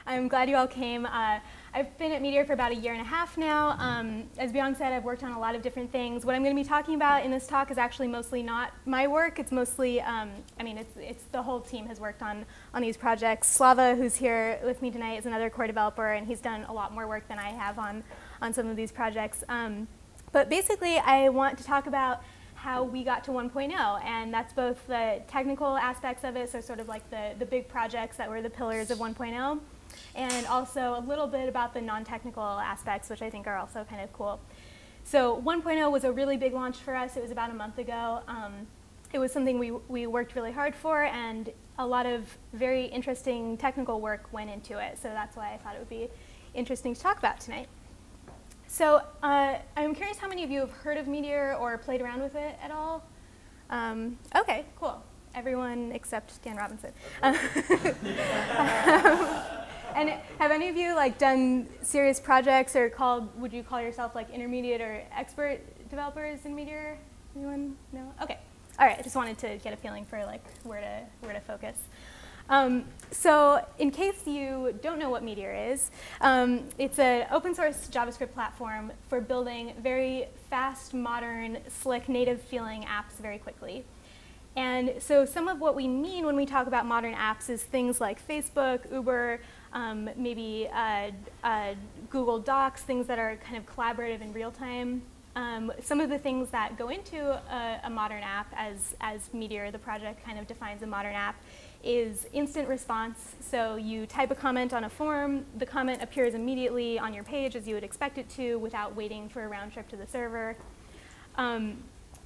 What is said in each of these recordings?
I'm glad you all came. I've been at Meteor for about 1.5 years now. As Bjorn said, I've worked on a lot of different things. What I'm going to be talking about in this talk is actually mostly not my work. It's mostly, it's the whole team has worked on these projects. Slava, who's here with me tonight, is another core developer, and he's done a lot more work than I have on some of these projects. But basically, I want to talk about how we got to 1.0, and that's both the technical aspects of it, so sort of like the big projects that were the pillars of 1.0, and also a little bit about the non-technical aspects, which I think are also kind of cool. So 1.0 was a really big launch for us. It was about a month ago. It was something we worked really hard for, and a lot of very interesting technical work went into it, so that's why I thought it would be interesting to talk about tonight. So I'm curious how many of you have heard of Meteor or played around with it at all? Okay, cool. Everyone except Dan Robinson. And have any of you done serious projects or would you call yourself intermediate or expert developers in Meteor? Anyone? No? Okay. All right. I just wanted to get a feeling for where to focus. So in case you don't know what Meteor is, it's an open source JavaScript platform for building very fast, modern, slick, native feeling apps very quickly. And so some of what we mean when we talk about modern apps is things like Facebook, Uber, maybe Google Docs, things that are kind of collaborative in real time. Some of the things that go into a modern app, as Meteor, the project, kind of defines a modern app, is instant response. So you type a comment on a form, the comment appears immediately on your page as you would expect it to without waiting for a round trip to the server.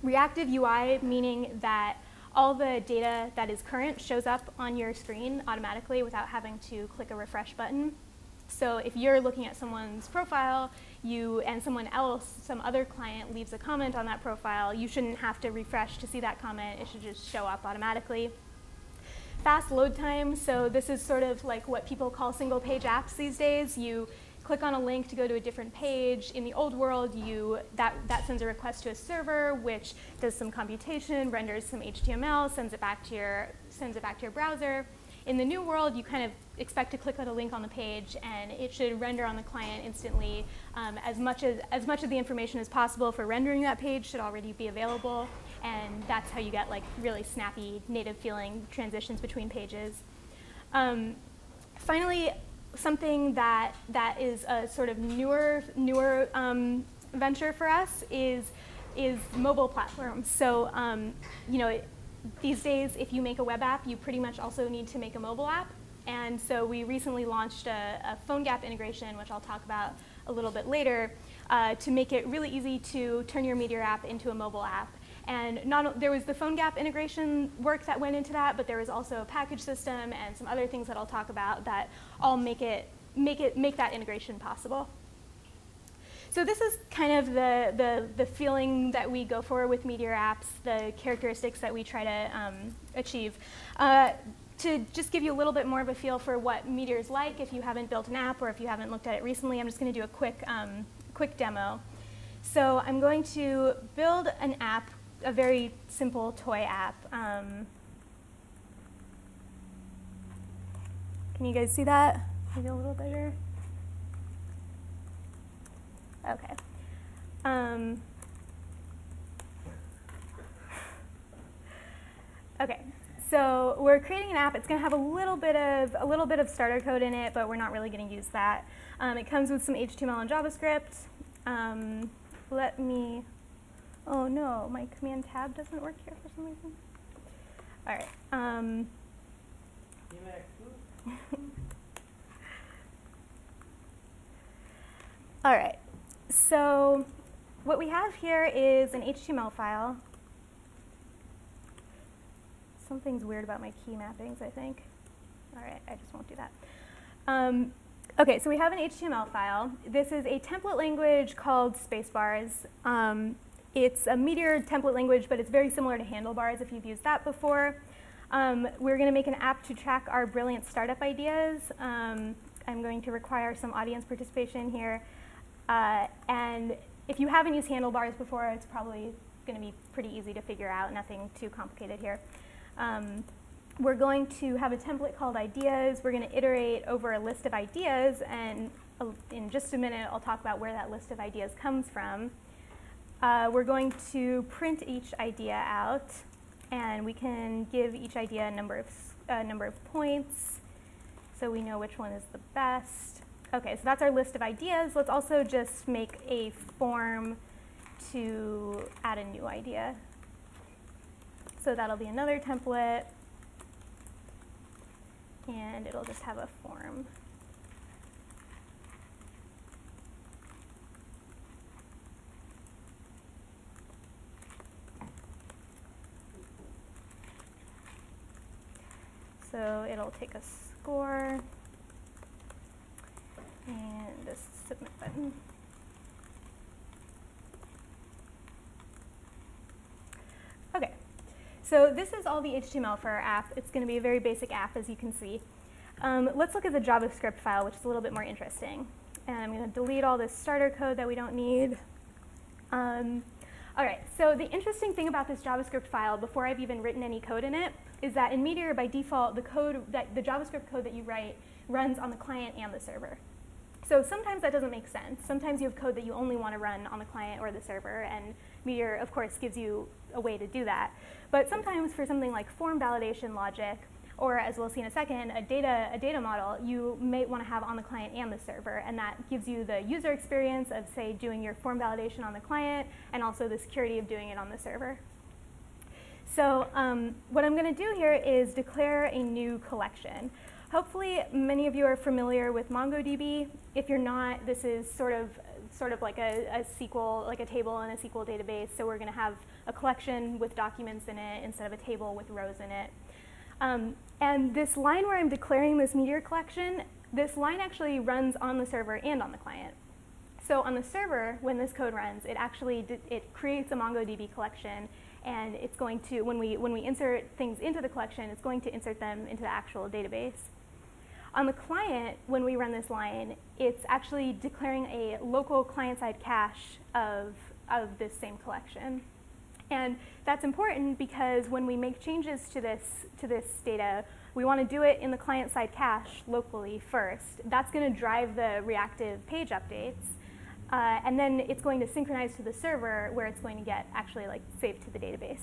Reactive UI, meaning that all the data that is current shows up on your screen automatically without having to click a refresh button. So if you're looking at someone's profile, and someone else, some other client, leaves a comment on that profile, you shouldn't have to refresh to see that comment. It should just show up automatically. Fast load time, so this is sort of like what people call single page apps these days. You click on a link to go to a different page. In the old world, that sends a request to a server, which does some computation, renders some HTML, sends it back to your browser. In the new world, you kind of expect to click on a link on the page, and it should render on the client instantly. As much of the information as possible for rendering that page should already be available, and that's how you get really snappy, native feeling transitions between pages. Finally, something that is a sort of newer venture for us is mobile platforms. So these days, if you make a web app, you pretty much also need to make a mobile app. And so we recently launched a phone gap integration, which I'll talk about a little bit later, to make it really easy to turn your Meteor app into a mobile app. And there was the phone gap integration work that went into that, but there was also a package system and some other things that I'll talk about that all make that integration possible. So this is kind of the feeling that we go for with Meteor apps, the characteristics that we try to achieve. To just give you a little bit more of a feel for what Meteor's like, if you haven't built an app or if you haven't looked at it recently, I'm just going to do a quick demo. So I'm going to build an app, a very simple toy app. Can you guys see that? Maybe a little bigger. Okay. Okay. So we're creating an app. It's going to have a little bit of starter code in it, but we're not really going to use that. It comes with some HTML and JavaScript. Oh no, my command tab doesn't work here for some reason. All right. All right. So what we have here is an HTML file. Something's weird about my key mappings, I think. All right, I just won't do that. OK, so we have an HTML file. This is a template language called Spacebars. It's a Meteor template language, but it's very similar to Handlebars if you've used that before. We're going to make an app to track our brilliant startup ideas. I'm going to require some audience participation here. And if you haven't used Handlebars before, it's probably going to be pretty easy to figure out, nothing too complicated here. we're going to have a template called ideas. We're going to iterate over a list of ideas, and in just a minute, I'll talk about where that list of ideas comes from. We're going to print each idea out, and we can give each idea a number of points, so we know which one is the best. Okay, so that's our list of ideas. Let's also just make a form to add a new idea. So that'll be another template, and it'll just have a form. So it'll take a score and this submit button. Okay, so this is all the HTML for our app. It's going to be a very basic app, as you can see. Let's look at the JavaScript file, which is a little bit more interesting. And I'm going to delete all this starter code that we don't need. All right, so the interesting thing about this JavaScript file, before I've even written any code in it, is that in Meteor, by default, the JavaScript code that you write runs on the client and the server. So sometimes that doesn't make sense. Sometimes you have code that you only want to run on the client or the server, and Meteor, of course, gives you a way to do that. But sometimes for something like form validation logic, or as we'll see in a second, a data model, you may want to have on the client and the server, and that gives you the user experience of, say, doing your form validation on the client, and also the security of doing it on the server. So what I'm going to do here is declare a new collection. Hopefully, many of you are familiar with MongoDB. If you're not, this is sort of like a SQL, like a table in a SQL database. So we're going to have a collection with documents in it instead of a table with rows in it. And this line where I'm declaring this Meteor collection, this line actually runs on the server and on the client. So on the server, when this code runs, it creates a MongoDB collection, and it's going to, when we insert things into the collection, it's going to insert them into the actual database. On the client, when we run this line, it's actually declaring a local client-side cache of this same collection. And that's important because when we make changes to this data, we want to do it in the client-side cache locally first. That's going to drive the reactive page updates. And then it's going to synchronize to the server where it's going to get actually saved to the database.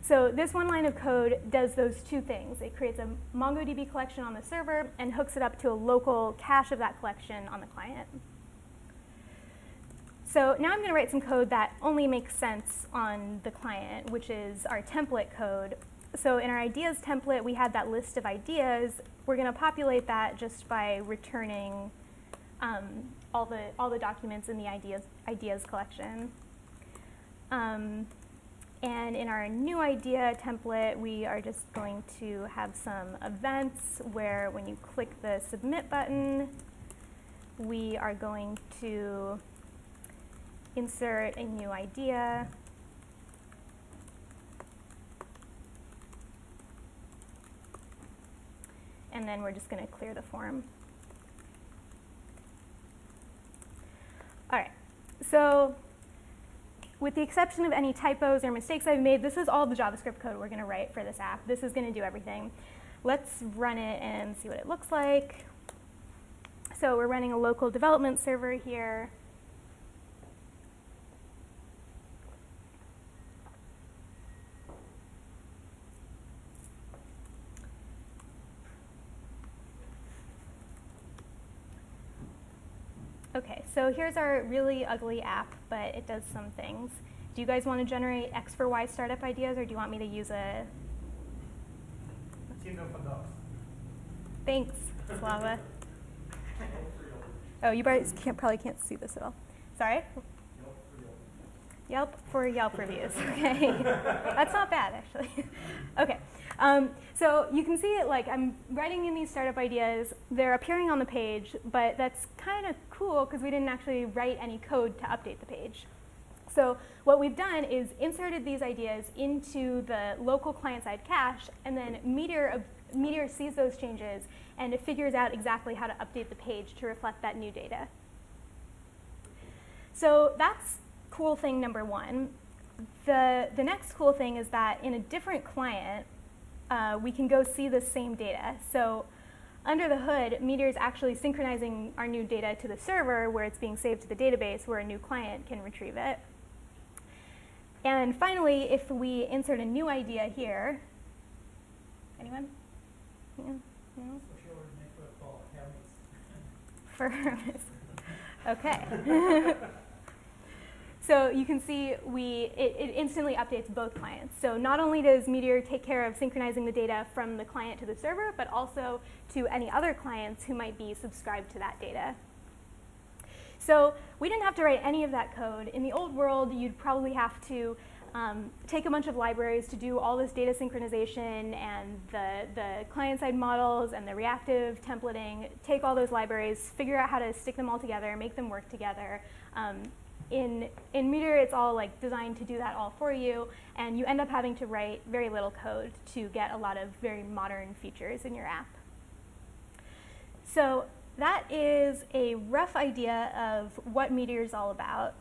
So this one line of code does those two things. It creates a MongoDB collection on the server and hooks it up to a local cache of that collection on the client. So now I'm going to write some code that only makes sense on the client, which is our template code. So in our ideas template, we had that list of ideas. We're going to populate that just by returning all the documents in the ideas collection. And in our new idea template, we are just going to have some events where when you click the submit button, we are going to insert a new idea. And then we're just going to clear the form. All right, so with the exception of any typos or mistakes I've made, this is all the JavaScript code we're going to write for this app. This is going to do everything. Let's run it and see what it looks like. So we're running a local development server here. Okay, so here's our really ugly app, but it does some things. Do you guys want to generate X for Y startup ideas, or do you want me to use a... Thanks, Slava. Oh, you probably can't see this at all. Sorry? Yelp for Yelp reviews. Okay, that's not bad, actually. Okay. So you can see it, I'm writing in these startup ideas. They're appearing on the page, but that's kind of cool because we didn't actually write any code to update the page. So what we've done is inserted these ideas into the local client-side cache, and then Meteor sees those changes, and it figures out exactly how to update the page to reflect that new data. So that's cool thing number one. The next cool thing is that in a different client, we can go see the same data. So under the hood, Meteor is actually synchronizing our new data to the server where it's being saved to the database where a new client can retrieve it. And finally, if we insert a new idea here, anyone? Yeah. No? For Hermes. Okay. So you can see it instantly updates both clients. So not only does Meteor take care of synchronizing the data from the client to the server, but also to any other clients who might be subscribed to that data. So we didn't have to write any of that code. In the old world, you'd probably have to take a bunch of libraries to do all this data synchronization and the client-side models and the reactive templating, take all those libraries, figure out how to stick them all together, make them work together. In Meteor, it's all like designed to do that all for you, and you end up having to write very little code to get a lot of very modern features in your app. So that is a rough idea of what Meteor is all about.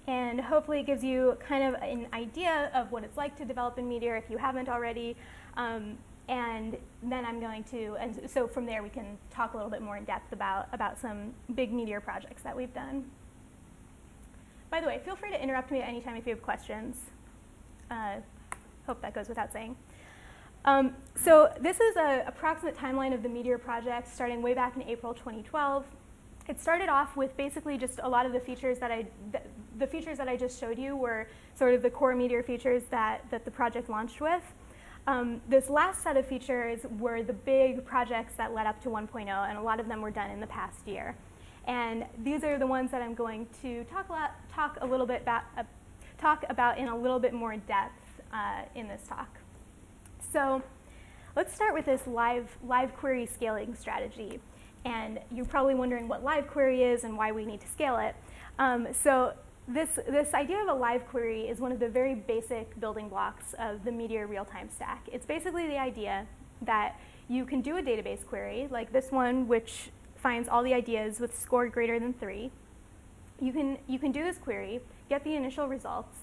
And hopefully it gives you kind of an idea of what it's like to develop in Meteor if you haven't already. And then I'm going to, and so from there we can talk a little bit more in depth about some big Meteor projects that we've done. By the way, feel free to interrupt me at any time if you have questions. Hope that goes without saying. So this is an approximate timeline of the Meteor project starting way back in April 2012. It started off with basically just a lot of the features that I just showed you were sort of the core Meteor features that the project launched with. This last set of features were the big projects that led up to 1.0, and a lot of them were done in the past year. And these are the ones that I'm going to talk about in a little bit more depth in this talk. So let's start with this Livequery scaling strategy. And you're probably wondering what Livequery is and why we need to scale it. So this idea of a Livequery is one of the very basic building blocks of the Meteor real-time stack. It's basically the idea that you can do a database query, like this one, which finds all the ideas with score greater than 3. You can do this query, get the initial results,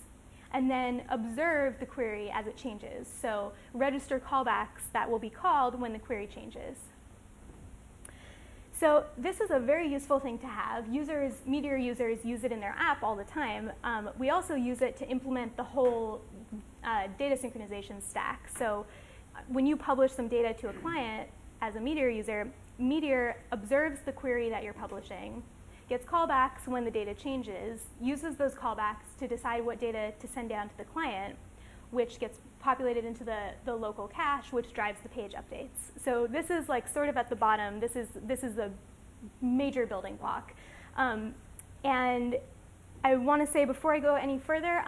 and then observe the query as it changes. So register callbacks that will be called when the query changes. So this is a very useful thing to have. Meteor users use it in their app all the time. We also use it to implement the whole data synchronization stack. So when you publish some data to a client as a Meteor user, Meteor observes the query that you're publishing, gets callbacks when the data changes, uses those callbacks to decide what data to send down to the client, which gets populated into the local cache, which drives the page updates. So this is like sort of at the bottom. This is a major building block. And I want to say before I go any further,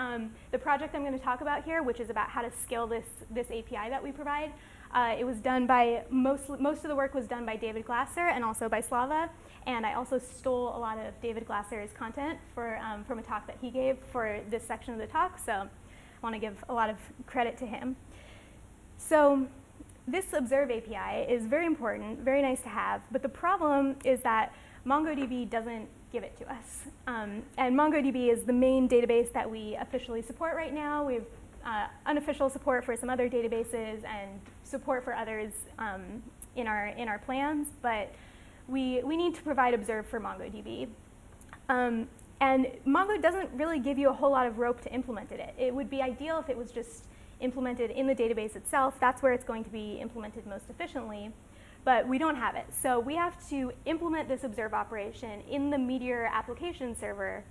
the project I'm going to talk about here, which is about how to scale this API that we provide, it was done by, most of the work was done by David Glasser and also by Slava. And I also stole a lot of David Glasser's content from a talk that he gave for this section of the talk. So I want to give a lot of credit to him. So this observe API is very important, very nice to have. But the problem is that MongoDB doesn't give it to us. And MongoDB is the main database that we officially support right now. We have unofficial support for some other databases and support for others in our plans. But we need to provide observe for MongoDB. And Mongo doesn't really give you a whole lot of rope to implement it. It would be ideal if it was just implemented in the database itself. That's where it's going to be implemented most efficiently. But we don't have it. So we have to implement this observe operation in the Meteor application server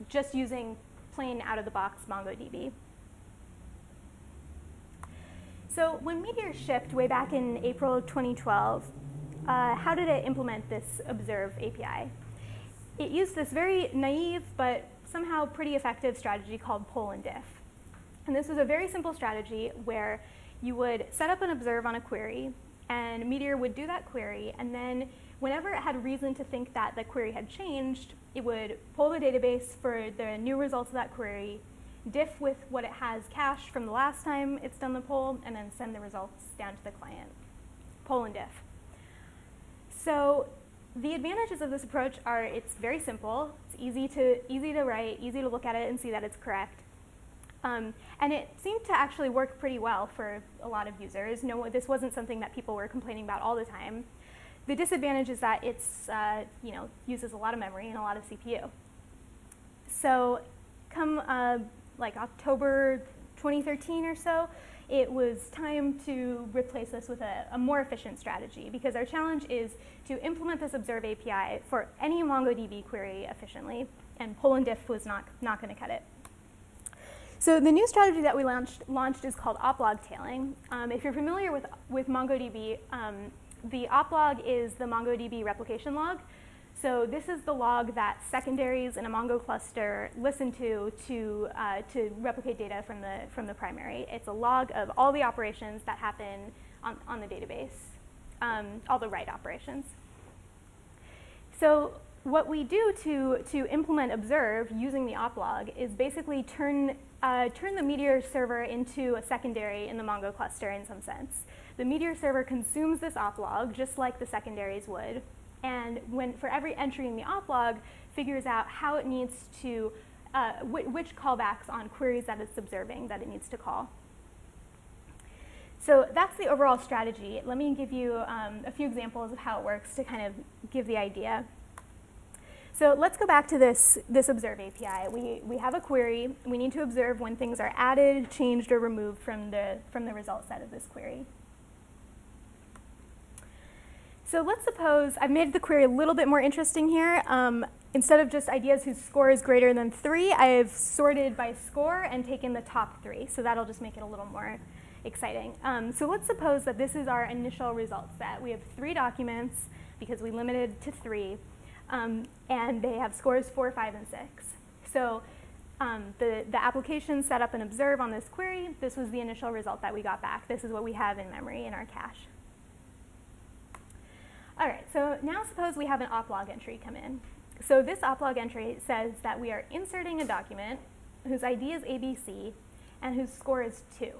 just using plain out-of-the-box MongoDB. So when Meteor shipped way back in April 2012, how did it implement this observe API? It used this very naive but somehow pretty effective strategy called pull and diff. And this was a very simple strategy where you would set up an observe on a query, and Meteor would do that query, and then whenever it had reason to think that the query had changed, it would pull the database for the new results of that query, diff with what it has cached from the last time it's done the pull, and then send the results down to the client. Pull and diff. So the advantages of this approach are it's very simple, it's easy to write, easy to look at it and see that it's correct. And it seemed to actually work pretty well for a lot of users. No, this wasn't something that people were complaining about all the time. The disadvantage is that it's, uses a lot of memory and a lot of CPU. So come like October 2013 or so, it was time to replace this with a more efficient strategy, because our challenge is to implement this observe API for any MongoDB query efficiently, and pull and diff was not going to cut it. So the new strategy that we launched is called Oplog tailing. If you're familiar with MongoDB, the Oplog is the MongoDB replication log. So this is the log that secondaries in a Mongo cluster listen to replicate data from the primary. It's a log of all the operations that happen on the database, all the write operations. So what we do to implement observe using the Oplog is basically turn the Meteor server into a secondary in the Mongo cluster in some sense. The Meteor server consumes this Oplog just like the secondaries would. And for every entry in the Oplog, figures out how it needs to, which callbacks on queries that it's observing that it needs to call. So that's the overall strategy. Let me give you a few examples of how it works to kind of give the idea. So let's go back to this observe API. We have a query. We need to observe when things are added, changed, or removed from the result set of this query. So let's suppose I've made the query a little bit more interesting here. Instead of just ideas whose score is greater than 3, I've sorted by score and taken the top 3. So that'll just make it a little more exciting. So let's suppose that this is our initial result set. We have 3 documents because we limited to 3. And they have scores 4, 5, and 6. So the application set up an observe on this query. This was the initial result that we got back. This is what we have in memory in our cache. All right, so now suppose we have an Oplog entry come in. So this Oplog entry says that we are inserting a document whose ID is ABC and whose score is 2.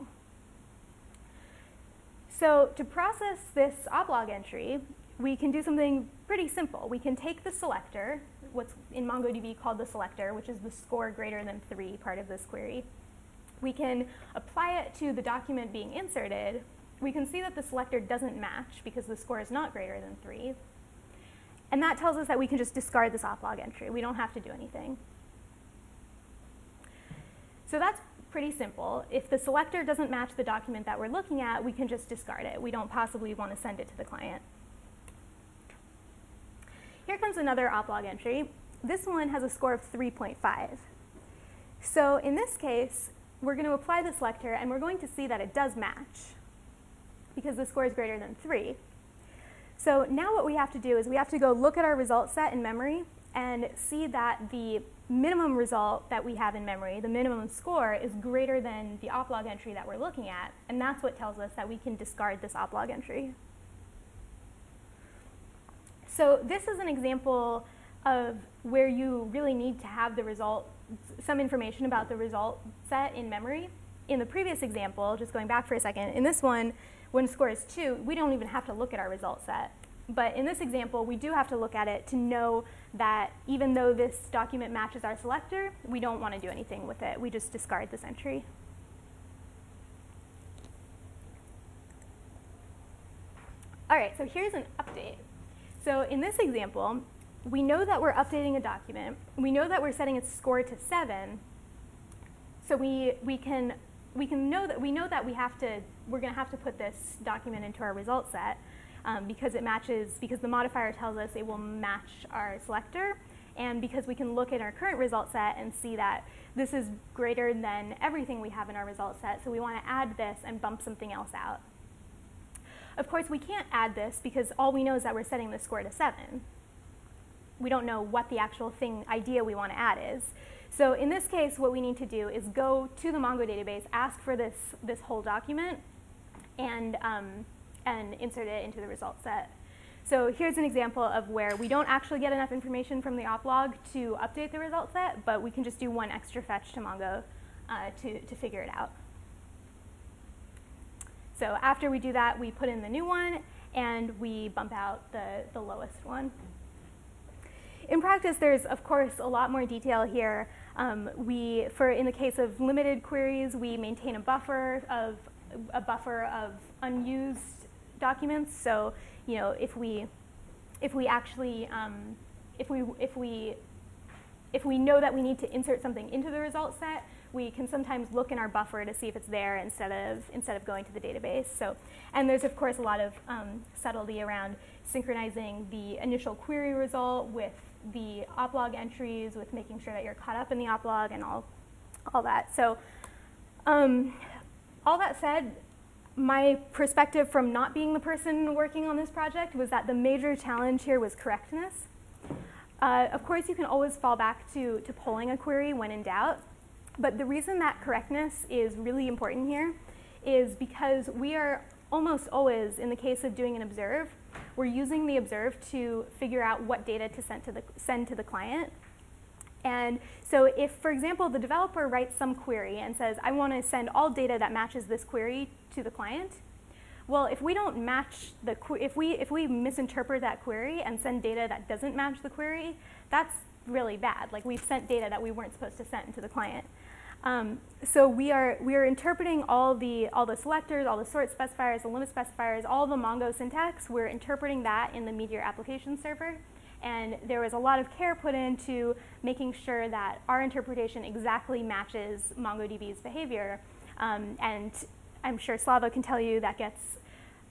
So to process this Oplog entry, we can do something pretty simple. We can take the selector, what's in MongoDB called the selector, which is the score greater than 3 part of this query. We can apply it to the document being inserted. We can see that the selector doesn't match because the score is not greater than 3. And that tells us that we can just discard this Oplog entry. We don't have to do anything. So that's pretty simple. If the selector doesn't match the document that we're looking at, we can just discard it. We don't possibly want to send it to the client. Here comes another Oplog entry. This one has a score of 3.5. So in this case, we're going to apply the selector, and we're going to see that it does match because the score is greater than 3. So now what we have to do is we have to go look at our result set in memory and see that the minimum result that we have in memory, the minimum score, is greater than the Oplog entry that we're looking at. And that's what tells us that we can discard this Oplog entry. So this is an example of where you really need to have the result, some information about the result set in memory. In the previous example, just going back for a second, in this one, when score is 2, we don't even have to look at our result set. But in this example, we do have to look at it to know that even though this document matches our selector, we don't want to do anything with it. We just discard this entry. All right, so here's an update. So in this example, we know that we're updating a document. We know that we're setting its score to 7. So we know that we're going to have to put this document into our result set because it matches, because the modifier tells us it will match our selector, and because we can look at our current result set and see that this is greater than everything we have in our result set. So we want to add this and bump something else out. Of course, we can't add this because all we know is that we're setting the score to 7. We don't know what the actual idea we want to add is. So in this case, what we need to do is go to the Mongo database, ask for this whole document, and insert it into the result set. So here's an example of where we don't actually get enough information from the Oplog to update the result set, but we can just do one extra fetch to Mongo to figure it out. So after we do that, we put in the new one, and we bump out the lowest one. In practice, there's, of course, a lot more detail here. In the case of limited queries, we maintain a buffer of unused documents. So, you know, if we know that we need to insert something into the result set, we can sometimes look in our buffer to see if it's there instead of going to the database. So, and there's of course a lot of subtlety around synchronizing the initial query result with the Oplog entries, with making sure that you're caught up in the Oplog and all that. So, all that said, my perspective from not being the person working on this project was that the major challenge here was correctness. Of course, you can always fall back to polling a query when in doubt. But the reason that correctness is really important here is because we are almost always, in the case of doing an observe, we're using the observe to figure out what data to send to the client. And so if, for example, the developer writes some query and says, I want to send all data that matches this query to the client, well, if we don't match if we misinterpret that query and send data that doesn't match the query, that's really bad. Like, we've sent data that we weren't supposed to send to the client. So we are interpreting all the selectors, all the sort specifiers, the limit specifiers, all the Mongo syntax. We're interpreting that in the Meteor application server. And there was a lot of care put into making sure that our interpretation exactly matches MongoDB's behavior. And I'm sure Slava can tell you that gets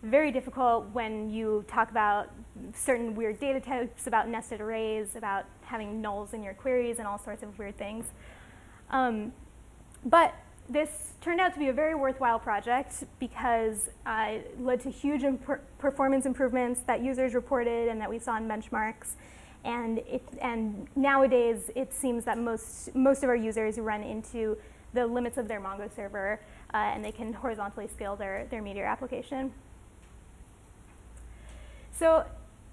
very difficult when you talk about certain weird data types, about nested arrays, about having nulls in your queries, and all sorts of weird things. But this turned out to be a very worthwhile project because it led to huge performance improvements that users reported and that we saw in benchmarks. And nowadays, it seems that most of our users run into the limits of their Mongo server, and they can horizontally scale their Meteor application. So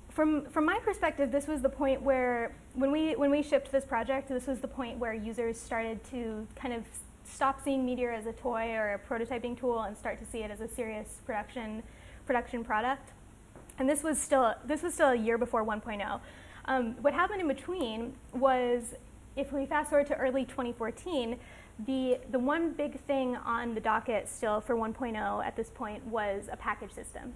from my perspective, this was the point where, when we shipped this project, this was the point where users started to kind of stop seeing Meteor as a toy or a prototyping tool and start to see it as a serious production product. And this was still a year before 1.0. What happened in between was, if we fast forward to early 2014, the one big thing on the docket still for 1.0 at this point was a package system.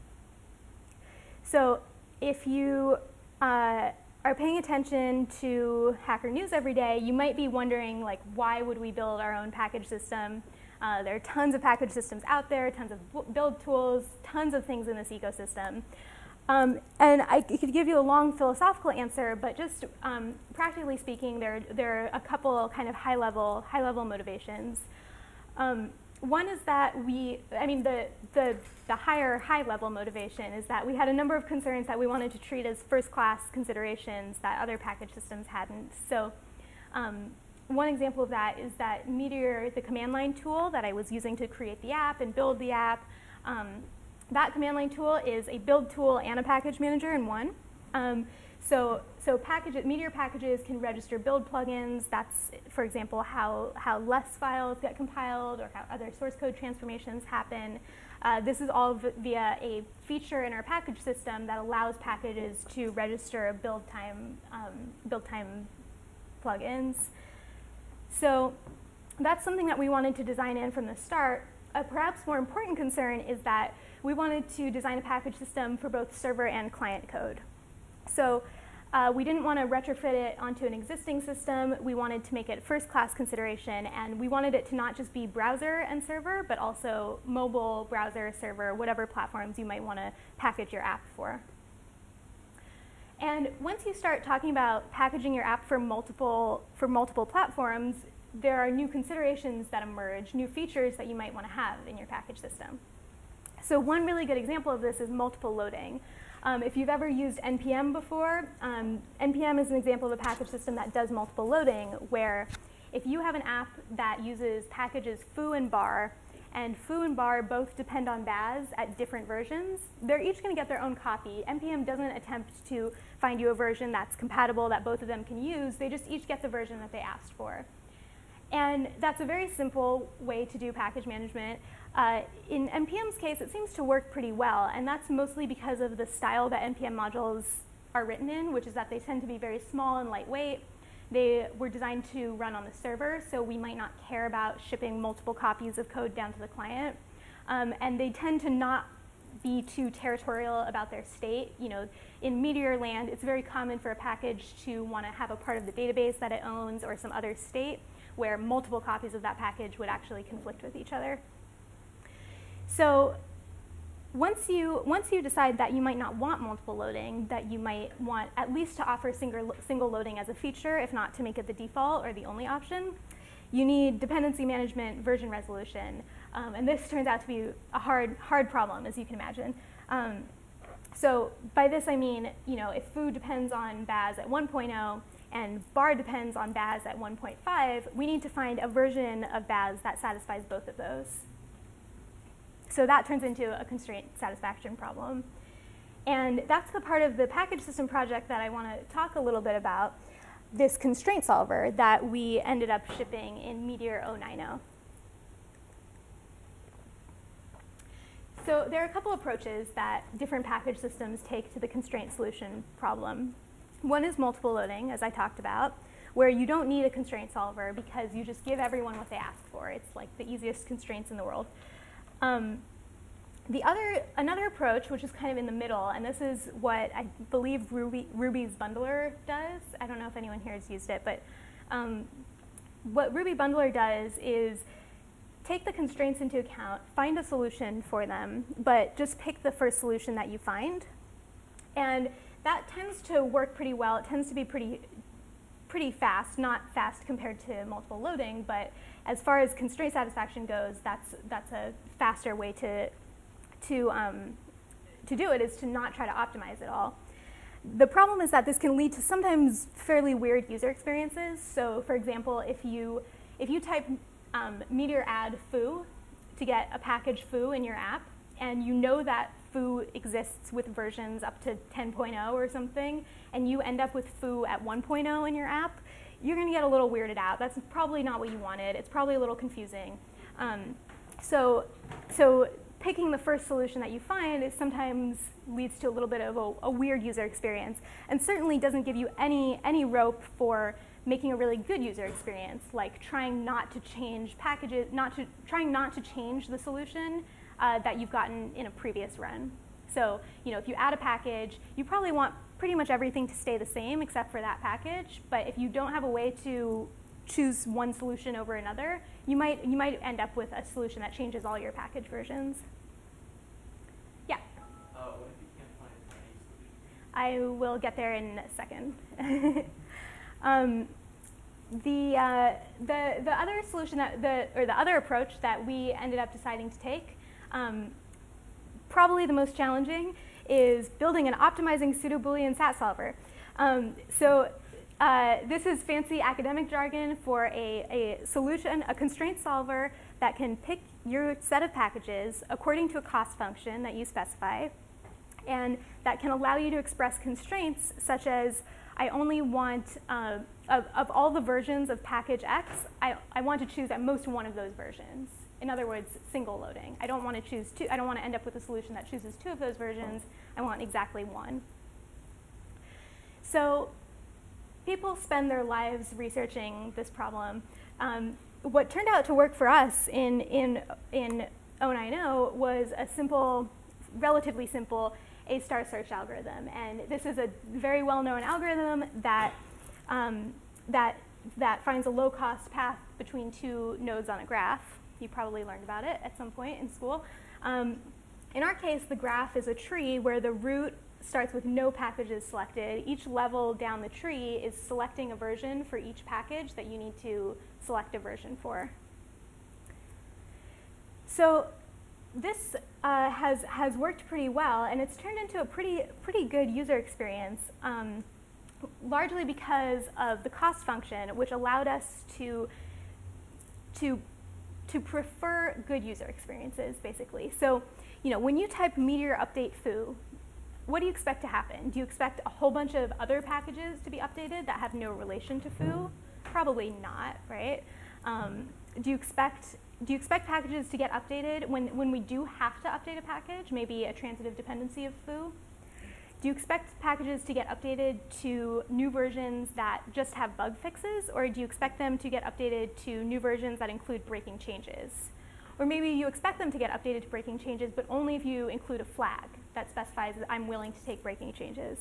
So if you are paying attention to Hacker News every day, you might be wondering, like, why would we build our own package system? There are tons of package systems out there, tons of build tools, tons of things in this ecosystem. And I could give you a long philosophical answer, but just practically speaking, there are a couple kind of high-level motivations. One is that the high-level motivation is that we had a number of concerns that we wanted to treat as first-class considerations that other package systems hadn't. So one example of that is that Meteor, the command line tool that I was using to create the app and build the app, that command line tool is a build tool and a package manager in one. So Meteor packages can register build plugins. That's, for example, how less files get compiled or how other source code transformations happen. This is all via a feature in our package system that allows packages to register build time plugins. So that's something that we wanted to design in from the start. A perhaps more important concern is that we wanted to design a package system for both server and client code. So we didn't want to retrofit it onto an existing system. We wanted to make it first-class consideration, and we wanted it to not just be browser and server, but also mobile, browser, server, whatever platforms you might want to package your app for. And once you start talking about packaging your app for multiple platforms, there are new considerations that emerge, new features that you might want to have in your package system. So one really good example of this is multiple loading. If you've ever used NPM before, NPM is an example of a package system that does multiple loading, where if you have an app that uses packages foo and bar, and foo and bar both depend on Baz at different versions, they're each going to get their own copy. NPM doesn't attempt to find you a version that's compatible that both of them can use. They just each get the version that they asked for. And that's a very simple way to do package management. In NPM's case, it seems to work pretty well, and that's mostly because of the style that NPM modules are written in, which is that they tend to be very small and lightweight. They were designed to run on the server, so we might not care about shipping multiple copies of code down to the client. And they tend to not be too territorial about their state. You know, in Meteor land, it's very common for a package to want to have a part of the database that it owns or some other state where multiple copies of that package would actually conflict with each other. So once you decide that you might not want multiple loading, that you might want at least to offer single loading as a feature, if not to make it the default or the only option, you need dependency management, version resolution. And this turns out to be a hard problem, as you can imagine. So by this I mean, you know, if foo depends on BAS at 1.0 and bar depends on BAS at 1.5, we need to find a version of BAS that satisfies both of those. So that turns into a constraint satisfaction problem. And that's the part of the package system project that I want to talk a little bit about, this constraint solver that we ended up shipping in Meteor 090. So there are a couple approaches that different package systems take to the constraint solution problem. One is multiple loading, as I talked about, where you don't need a constraint solver because you just give everyone what they ask for. It's like the easiest constraints in the world. Another approach, which is kind of in the middle, and this is what I believe Ruby's bundler does. I don't know if anyone here has used it, but what Ruby bundler does is take the constraints into account, find a solution for them, but just pick the first solution that you find. And that tends to work pretty well. It tends to be pretty fast, not fast compared to multiple loading, but as far as constraint satisfaction goes, that's a faster way to do it, is to not try to optimize it all. The problem is that this can lead to sometimes fairly weird user experiences. So for example, if you type Meteor add foo to get a package foo in your app, and you know that foo exists with versions up to 10.0 or something, and you end up with foo at 1.0 in your app, you're going to get a little weirded out. That's probably not what you wanted. It's probably a little confusing. So picking the first solution that you find is sometimes leads to a little bit of a weird user experience, and certainly doesn't give you any rope for making a really good user experience, like trying not to change packages, trying not to change the solution that you've gotten in a previous run. So, you know, if you add a package, you probably want pretty much everything to stay the same except for that package. But if you don't have a way to choose one solution over another, you might end up with a solution that changes all your package versions. Yeah? What if you can't find any solution? I will get there in a second. The other solution the other approach that we ended up deciding to take, probably the most challenging, is building an optimizing pseudo-Boolean SAT solver. This is fancy academic jargon for a solution, a constraint solver that can pick your set of packages according to a cost function that you specify, and that can allow you to express constraints such as, I only want, of all the versions of package X, I want to choose at most one of those versions. In other words, single loading. I don't want to choose two. I don't want to end up with a solution that chooses two of those versions. I want exactly one. So people spend their lives researching this problem. What turned out to work for us in 090 was a simple, relatively simple A-star search algorithm. And this is a very well-known algorithm that finds a low-cost path between two nodes on a graph. You probably learned about it at some point in school. In our case, the graph is a tree where the root starts with no packages selected. Each level down the tree is selecting a version for each package that you need to select a version for. So this has worked pretty well, and it's turned into a pretty good user experience, largely because of the cost function, which allowed us to prefer good user experiences, basically. So, you know, when you type Meteor update foo, what do you expect to happen? Do you expect a whole bunch of other packages to be updated that have no relation to foo? Probably not, right? Do you expect packages to get updated when we do have to update a package, maybe a transitive dependency of foo? Do you expect packages to get updated to new versions that just have bug fixes, or do you expect them to get updated to new versions that include breaking changes? Or maybe you expect them to get updated to breaking changes, but only if you include a flag that specifies that I'm willing to take breaking changes.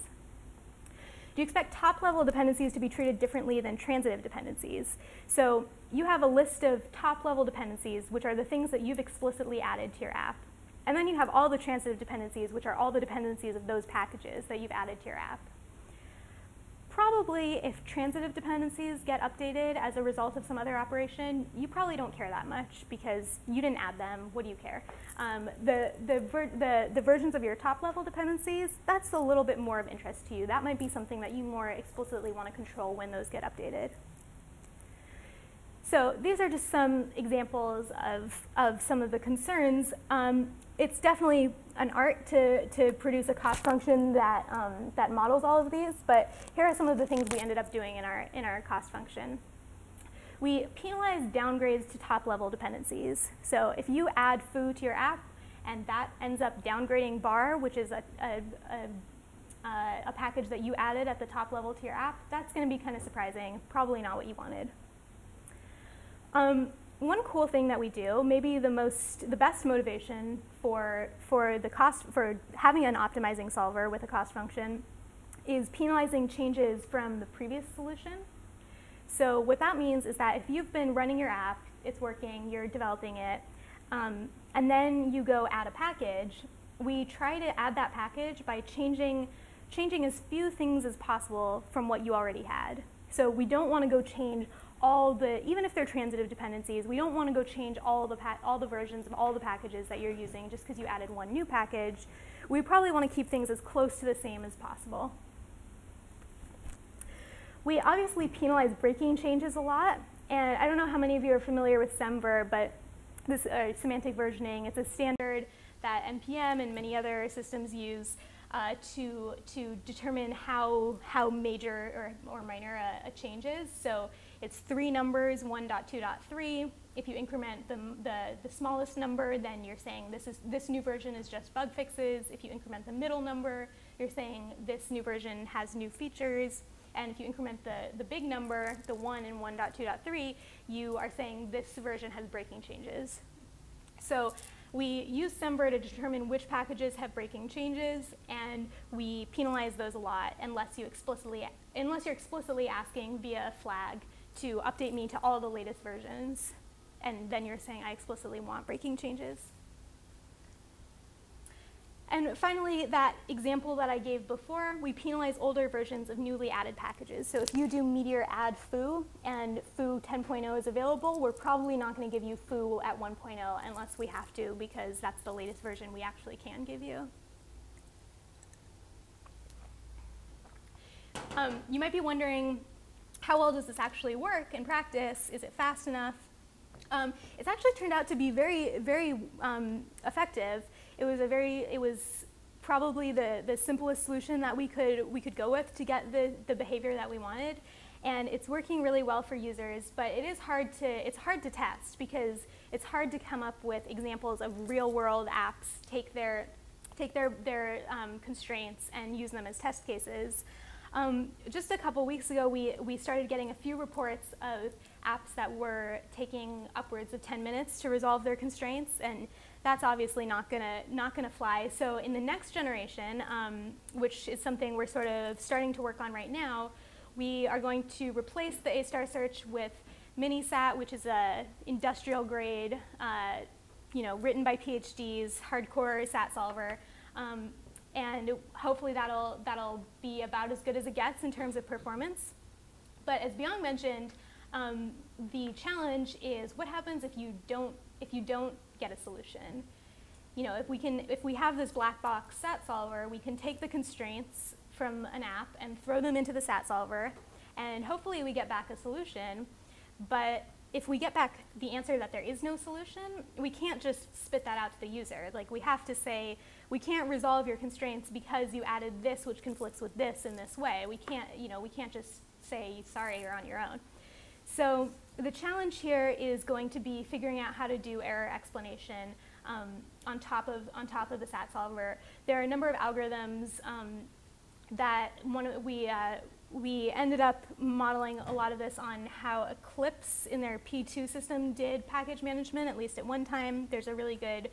Do you expect top-level dependencies to be treated differently than transitive dependencies? So you have a list of top-level dependencies, which are the things that you've explicitly added to your app. And then you have all the transitive dependencies, which are all the dependencies of those packages that you've added to your app. Probably, if transitive dependencies get updated as a result of some other operation, you probably don't care that much because you didn't add them. What do you care? The versions of your top-level dependencies, that's a little bit more of interest to you. That might be something that you more explicitly want to control when those get updated. So these are just some examples of some of the concerns. It's definitely an art to produce a cost function that, that models all of these, but here are some of the things we ended up doing in our cost function. We penalize downgrades to top-level dependencies. So if you add foo to your app, and that ends up downgrading bar, which is a package that you added at the top level to your app, that's going to be kind of surprising, probably not what you wanted. One cool thing that we do, maybe the best motivation for having an optimizing solver with a cost function is penalizing changes from the previous solution. So what that means is that if you've been running your app, it's working, you're developing it, and then you go add a package, we try to add that package by changing as few things as possible from what you already had. So we don't want to go change even if they're transitive dependencies, we don't want to go change all the versions of all the packages that you're using just because you added one new package. We probably want to keep things as close to the same as possible. We obviously penalize breaking changes a lot, and I don't know how many of you are familiar with SEMVer, but this semantic versioning, it's a standard that NPM and many other systems use to determine how major or minor a change is. So it's 3 numbers, 1.2.3. If you increment the smallest number, then you're saying this new version is just bug fixes. If you increment the middle number, you're saying this new version has new features. And if you increment the big number, the 1 and 1.2.3, you are saying this version has breaking changes. So we use SEMVer to determine which packages have breaking changes, and we penalize those a lot unless you're explicitly asking via a flag to update me to all the latest versions. And then you're saying I explicitly want breaking changes. And finally, that example that I gave before, we penalize older versions of newly added packages. So if you do Meteor add foo, and foo 10.0 is available, we're probably not going to give you foo at 1.0 unless we have to, because that's the latest version we actually can give you. You might be wondering, how well does this actually work in practice? Is it fast enough? It's actually turned out to be very, very effective. It was probably the simplest solution that we could go with to get the behavior that we wanted, and it's working really well for users. But it's hard to test because it's hard to come up with examples of real-world apps take their constraints and use them as test cases. Just a couple weeks ago, we started getting a few reports of apps that were taking upwards of 10 minutes to resolve their constraints, and that's obviously not gonna fly. So in the next generation, which is something we're sort of starting to work on right now, we are going to replace the A-star search with Minisat, which is a industrial grade, written by PhDs, hardcore SAT solver. And hopefully that'll be about as good as it gets in terms of performance. But as Byung mentioned, the challenge is what happens if you don't get a solution. If we have this black box SAT solver, we can take the constraints from an app and throw them into the SAT solver, and hopefully we get back a solution. But if we get back the answer that there is no solution, we can't just spit that out to the user. Like, we have to say, we can't resolve your constraints because you added this which conflicts with this in this way. We can't just say, sorry, you're on your own. So the challenge here is going to be figuring out how to do error explanation on top of the SAT solver. There are a number of algorithms that we ended up modeling a lot of this on how Eclipse in their P2 system did package management, at least at one time. There's a really good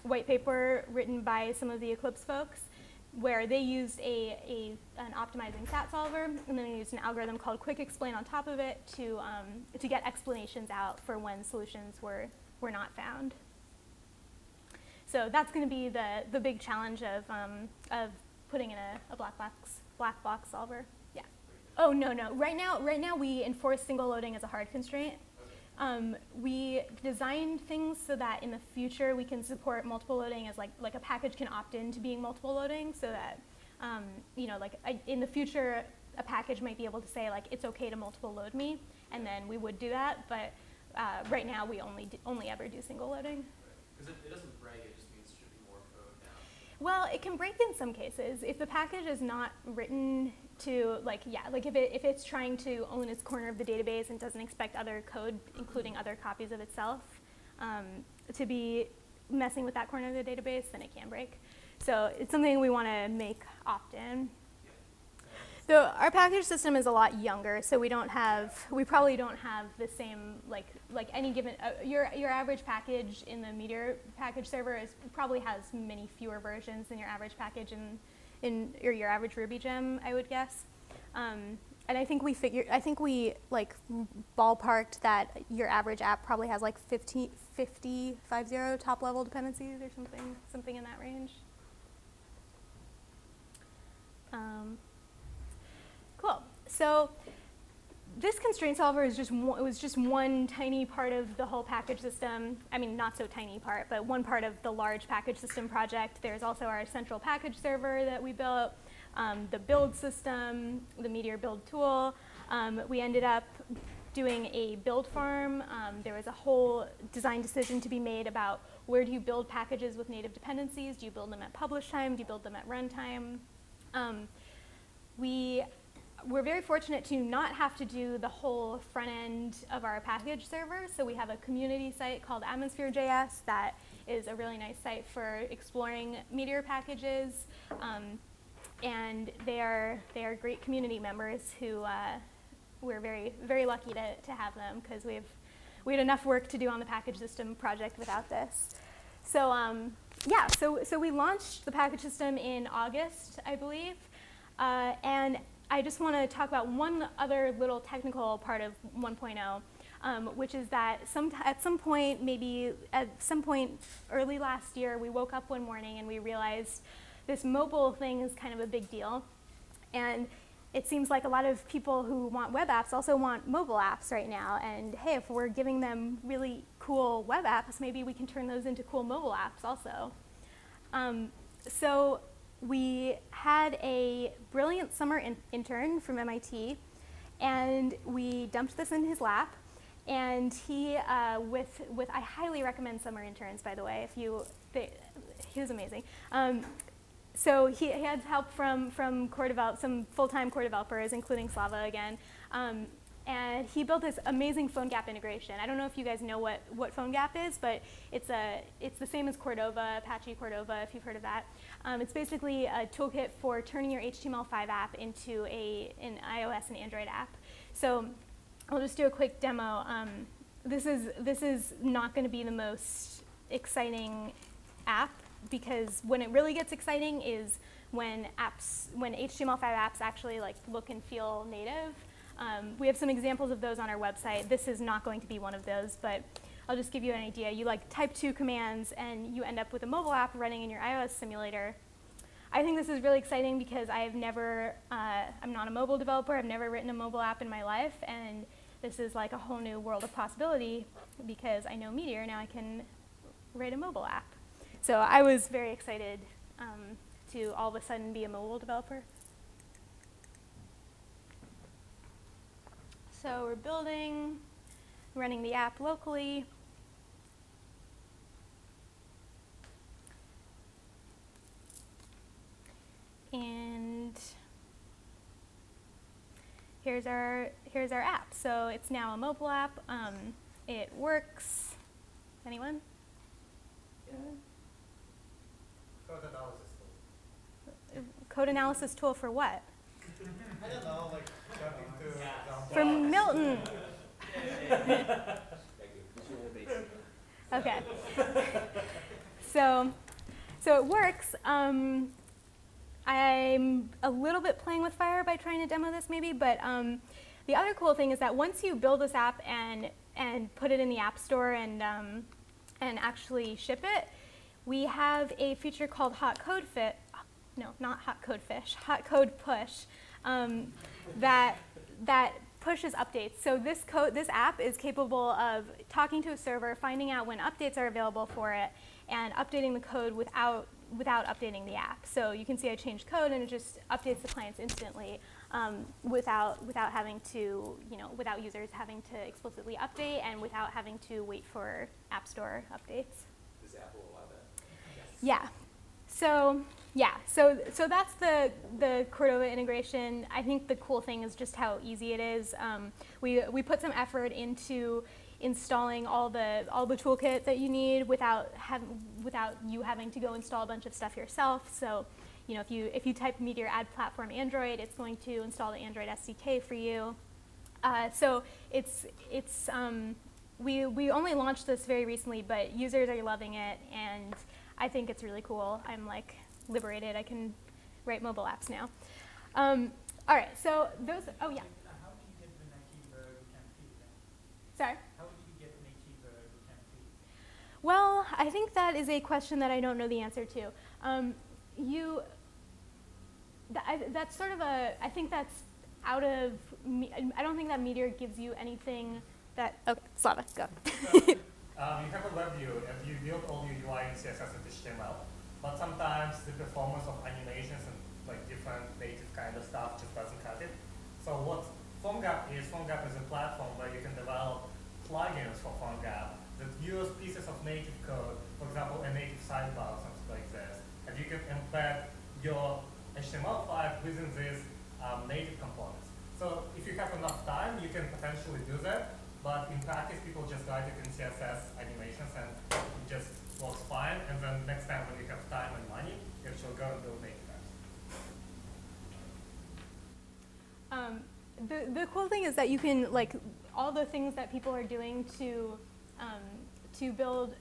white paper written by some of the Eclipse folks where they used an optimizing stat solver, and then they used an algorithm called Quick Explain on top of it to get explanations out for when solutions were not found. So that's going to be the big challenge of putting in a black box solver. Yeah. Oh no. Right now we enforce single loading as a hard constraint. We designed things so that in the future we can support multiple loading as like a package can opt in to being multiple loading, so that in the future a package might be able to say like it's okay to multiple load me, and then we would do that. But right now we only ever do single loading. Because it doesn't break, it just means it should be more code now. Well, it can break in some cases if the package is not written to if it's trying to own its corner of the database and doesn't expect other code, including other copies of itself, to be messing with that corner of the database, then it can break. So it's something we want to make opt-in. So our package system is a lot younger, so we probably don't have the same like any given your average package in the Meteor package server probably has many fewer versions than your average package or your average Ruby gem, I would guess. And I think we ballparked that your average app probably has like 50 top level dependencies or something in that range. Cool. So this constraint solver is just one tiny part of the whole package system. I mean, not so tiny part, but one part of the large package system project. There's also our central package server that we built, the build system, the Meteor build tool. We ended up doing a build farm. There was a whole design decision to be made about where do you build packages with native dependencies? Do you build them at publish time? Do you build them at runtime? We're very fortunate to not have to do the whole front end of our package server. So we have a community site called Atmosphere.js that is a really nice site for exploring Meteor packages. And they are great community members who we're very, very lucky to have them, because we had enough work to do on the package system project without this. So so we launched the package system in August, I believe. And I just want to talk about one other little technical part of 1.0, which is that at some point early last year, we woke up one morning and we realized this mobile thing is kind of a big deal. And it seems like a lot of people who want web apps also want mobile apps right now. And hey, if we're giving them really cool web apps, maybe we can turn those into cool mobile apps also. So we had a brilliant summer intern from MIT, and we dumped this in his lap. And he, I highly recommend summer interns, by the way. He was amazing. So he had help from some full-time core developers, including Slava again. And he built this amazing PhoneGap integration. I don't know if you guys know what PhoneGap is, but it's the same as Cordova, Apache Cordova, if you've heard of that. It's basically a toolkit for turning your HTML5 app into an iOS and Android app. So I'll just do a quick demo. This is not going to be the most exciting app, because when it really gets exciting is when HTML5 apps actually look and feel native. We have some examples of those on our website. This is not going to be one of those, but I'll just give you an idea. You type 2 commands and you end up with a mobile app running in your iOS simulator. I think this is really exciting because I'm not a mobile developer. I've never written a mobile app in my life, and this is like a whole new world of possibility because I know Meteor. Now I can write a mobile app. So I was very excited to all of a sudden be a mobile developer. So we're running the app locally. And here's our app. So it's now a mobile app. It works. Anyone? code analysis tool for what? I don't know, like jumping to example. For Milton. Okay. So it works. I'm a little bit playing with fire by trying to demo this maybe, but the other cool thing is that once you build this app and put it in the App Store and actually ship it, we have a feature called Hot Code Fit. No, not Hot Code Fish. Hot Code Push. That pushes updates. So this app is capable of talking to a server, finding out when updates are available for it, and updating the code without updating the app. So you can see I changed code and it just updates the clients instantly without having to, without users having to explicitly update and without having to wait for App Store updates. Does Apple allow that? Yeah. So that's the Cordova integration. I think the cool thing is just how easy it is. We put some effort into installing all the toolkit that you need without you having to go install a bunch of stuff yourself. So, if you type Meteor add platform Android, it's going to install the Android SDK for you. So we only launched this very recently, but users are loving it, and I think it's really cool. I'm like liberated. I can write mobile apps now. All right, so those. Oh yeah. How do you get the Nike bird who can feed them? Sorry. How do you get Nike bird who can feed? Well, I think that is a question that I don't know the answer to. That's sort of I think that's out of. I don't think that Meteor gives you anything that. Okay, Slava, go. You have a web view and you build all your UI in CSS and HTML, but sometimes the performance of animations and like different native kind of stuff just doesn't cut it. So what PhoneGap is a platform where you can develop plugins for PhoneGap that use pieces of native code, for example, a native sidebar or something like this, and you can embed your HTML file within these native components. So if you have enough time, you can potentially do that. But in practice, people just write it in CSS animations and it just works fine. And then next time when you have time and money, you actually go and build native apps. The cool thing is that you can, like, all the things that people are doing to build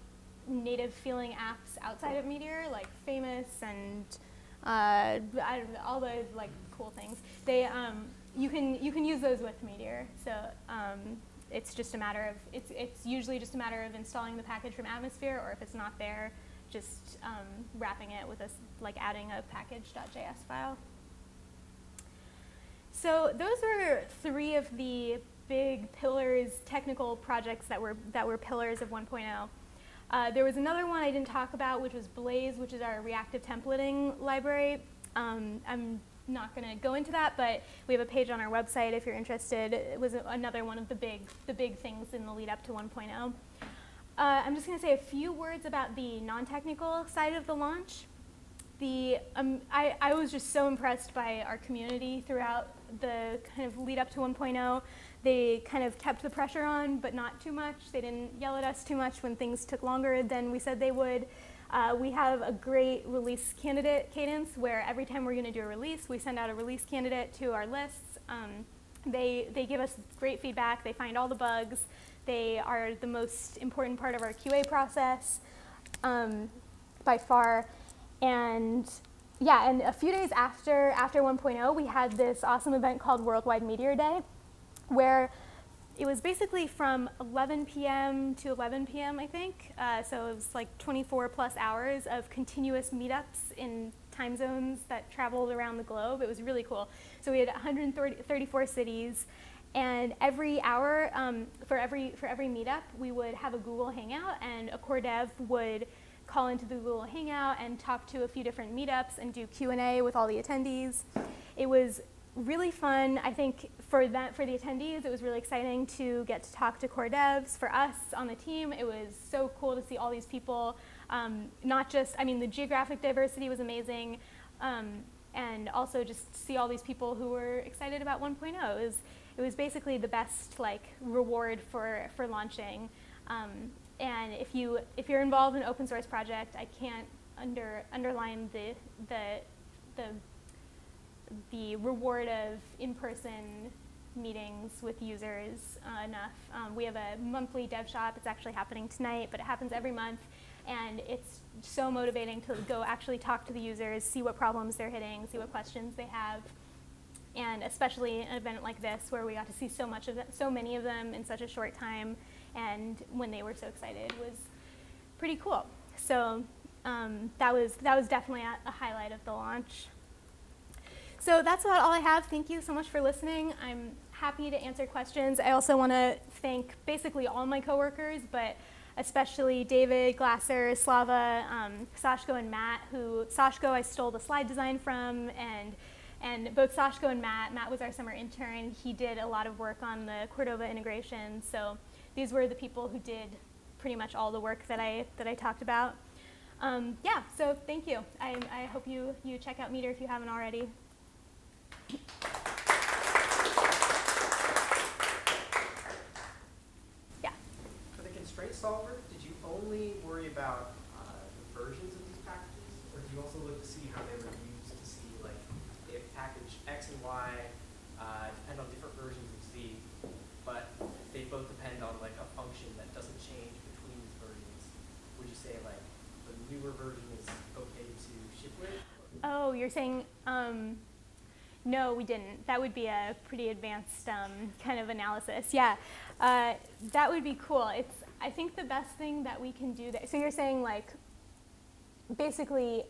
native feeling apps outside of Meteor, like Famous and all those like cool things. You can use those with Meteor. So. It's just a matter of, it's usually just a matter of installing the package from Atmosphere, or if it's not there, just wrapping it with like adding a package.js file. So those were 3 of the big pillars, technical projects that were pillars of 1.0. There was another one I didn't talk about, which was Blaze, which is our reactive templating library. I'm not going to go into that, but we have a page on our website if you're interested. It was another one of the big things in the lead up to 1.0. I'm just going to say a few words about the non-technical side of the launch. I was just so impressed by our community throughout the kind of lead up to 1.0. They kind of kept the pressure on, but not too much. They didn't yell at us too much when things took longer than we said they would. We have a great release candidate cadence where every time we're going to do a release, we send out a release candidate to our lists. They give us great feedback. They find all the bugs. They are the most important part of our QA process by far. And yeah, and a few days after 1.0, we had this awesome event called Worldwide Meteor Day, where it was basically from 11 p.m. to 11 p.m., I think. So it was like 24 plus hours of continuous meetups in time zones that traveled around the globe. It was really cool. So we had 134 cities, and every hour, for every meetup, we would have a Google Hangout, and a core dev would call into the Google Hangout and talk to a few different meetups and do Q&A with all the attendees. It was really fun. I think for the attendees, it was really exciting to get to talk to core devs. For us on the team, it was so cool to see all these people. Not just, I mean, the geographic diversity was amazing, and also just see all these people who were excited about 1.0. It was basically the best like reward for launching. And if you're involved in an open source project, I can't underline the the reward of in-person meetings with users enough. We have a monthly dev shop. It's actually happening tonight, but it happens every month. And it's so motivating to go actually talk to the users, see what problems they're hitting, see what questions they have. And especially an event like this where we got to see so many of them in such a short time, and when they were so excited was pretty cool. So that was definitely a highlight of the launch. So that's about all I have. Thank you so much for listening. I'm happy to answer questions. I also want to thank basically all my coworkers, but especially David, Glasser, Slava, Sashko, and Matt, who Sashko I stole the slide design from, and both Sashko and Matt was our summer intern. He did a lot of work on the Cordova integration, so these were the people who did pretty much all the work that I talked about. Yeah, so thank you. I hope you check out Meteor if you haven't already. Constraint solver, did you only worry about the versions of these packages, or do you also look to see how they were used to see, like, if package X and Y depend on different versions of Z, but they both depend on, like, a function that doesn't change between these versions? Would you say, like, the newer version is okay to ship with? Oh, you're saying, no, we didn't. That would be a pretty advanced kind of analysis. Yeah, that would be cool. I think the best thing that we can do there, so you're saying, like, basically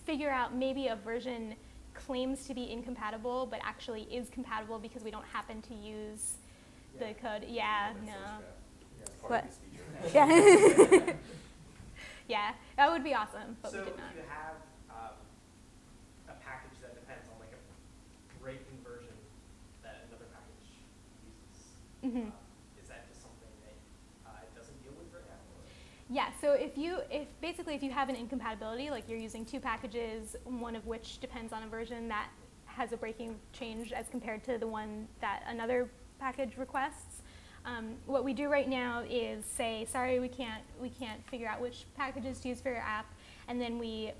figure out maybe a version claims to be incompatible but actually is compatible because we don't happen to use the code. Yeah, no. What? Yeah. Yeah, that would be awesome, but we did not. So if you have a package that depends on, like, a breaking version that another package uses, is that just something that it doesn't deal with right now? Or? Yeah, so if you have an incompatibility, like you're using two packages, one of which depends on a version that has a breaking change as compared to the one that another package requests, what we do right now is say, sorry, we can't figure out which packages to use for your app, and then we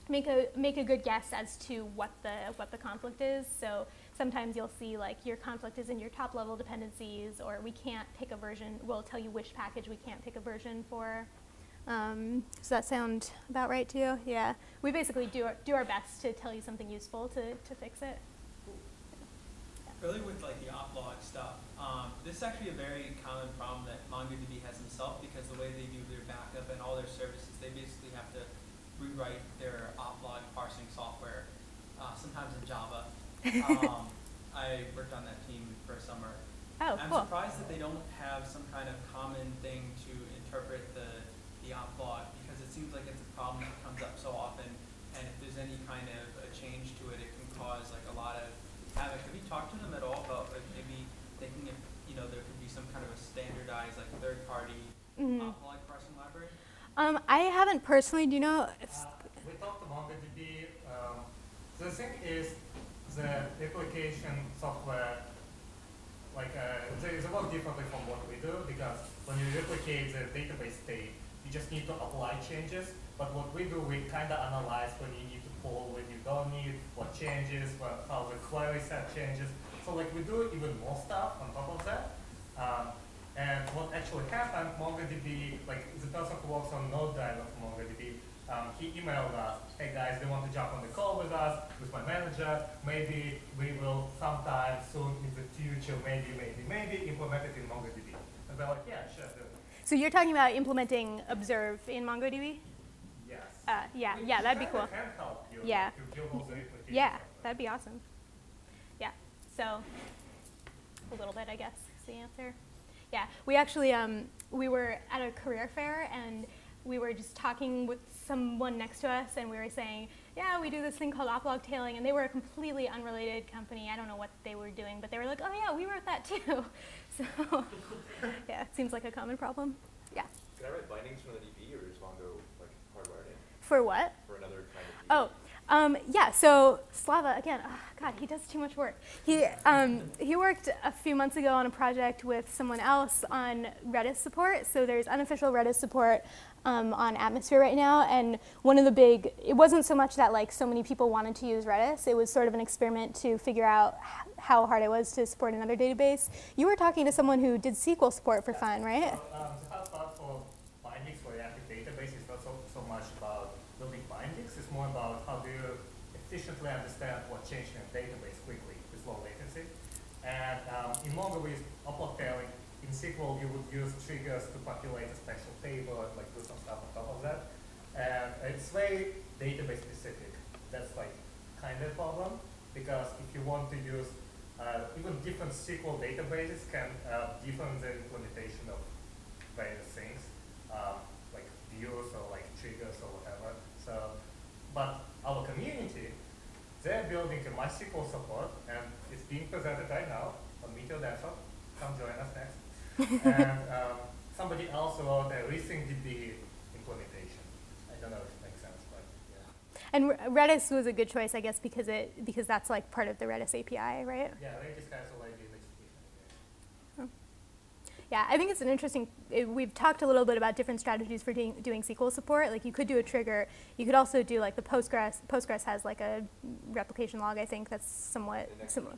make a good guess as to what the conflict is. So sometimes you'll see, like, your conflict is in your top level dependencies, or we can't pick a version. We'll tell you which package we can't pick a version for. Does that sound about right to you? Yeah. We basically do our best to tell you something useful to fix it. Really with, like, the Oplog stuff, this is actually a very common problem that MongoDB has themselves, because the way they do their backup and all their services, they basically have to rewrite their Oplog parsing software, sometimes in Java. I worked on that team for a summer. Oh, I'm cool. surprised that they don't have some kind of common thing to interpret the Oplog, because it seems like it's a problem that comes up so often, and if there's any kind of a change to it, it can cause, like, a lot of havoc. Have you talked to them at all about, like, maybe thinking if, you know, there could be some kind of a standardized, like, third-party Oplog parsing library? I haven't personally. Do you know? We talked to MongoDB. The thing is, the replication software, like, it's a lot differently from what we do, because when you replicate the database state, you just need to apply changes. But what we do, we kind of analyze when you need to pull, when you don't need, what changes, how the query set changes. So, like, we do even more stuff on top of that. And what actually happened, MongoDB, like, the person who works on Node driver for MongoDB, he emailed us, hey guys, they want to jump on the call with us, with my manager. Maybe we will sometime soon in the future, maybe implement it in MongoDB. And they're like, yeah, sure, do it. So you're talking about implementing Observe in MongoDB? Yes. Yeah, that'd be cool. Can help you Yeah. to build all the replication Yeah, software. that'd be awesome. Yeah, so a little bit, I guess, is the answer. Yeah, we actually, we were at a career fair, and we were just talking with someone next to us, and we were saying, yeah, we do this thing called Oplog tailing, and they were a completely unrelated company. I don't know what they were doing, but they were like, oh yeah, we wrote that too. So yeah, it seems like a common problem. Yeah. Can I write bindings from the DB, or is Mongo, like, hardwired in? For what? For another kind of DB? Yeah, so Slava, again, oh God, he does too much work. He worked a few months ago on a project with someone else on Redis support. So there's unofficial Redis support on Atmosphere right now. And one of the big, it wasn't so much that like so many people wanted to use Redis. It was sort of an experiment to figure out how hard it was to support another database. You were talking to someone who did SQL support for fun, right? The hard part for bindings for reactive database is not so much about building bindings. It's more about how do you efficiently understand what changed in a database quickly with low latency. And in Mongo with Oplog tailing, in SQL you would use triggers to populate a special table and like do some stuff on top of that. And it's very database specific. That's like kind of a problem because if you want to use even different SQL databases can different the implementation of various things, like views or like triggers or whatever. So, but our community, they're building a MySQL support, and it's being presented right now on Meteor desktop. Come join us next. And somebody else wrote a ResynDB implementation. I don't know if it makes sense, but yeah. And Redis was a good choice, I guess, because that's like part of the Redis API, right? Yeah, Redis has already been executed. Yeah, I think it's an interesting, we've talked a little bit about different strategies for doing SQL support. Like you could do a trigger. You could also do like the Postgres has like a replication log, I think, that's somewhat similar.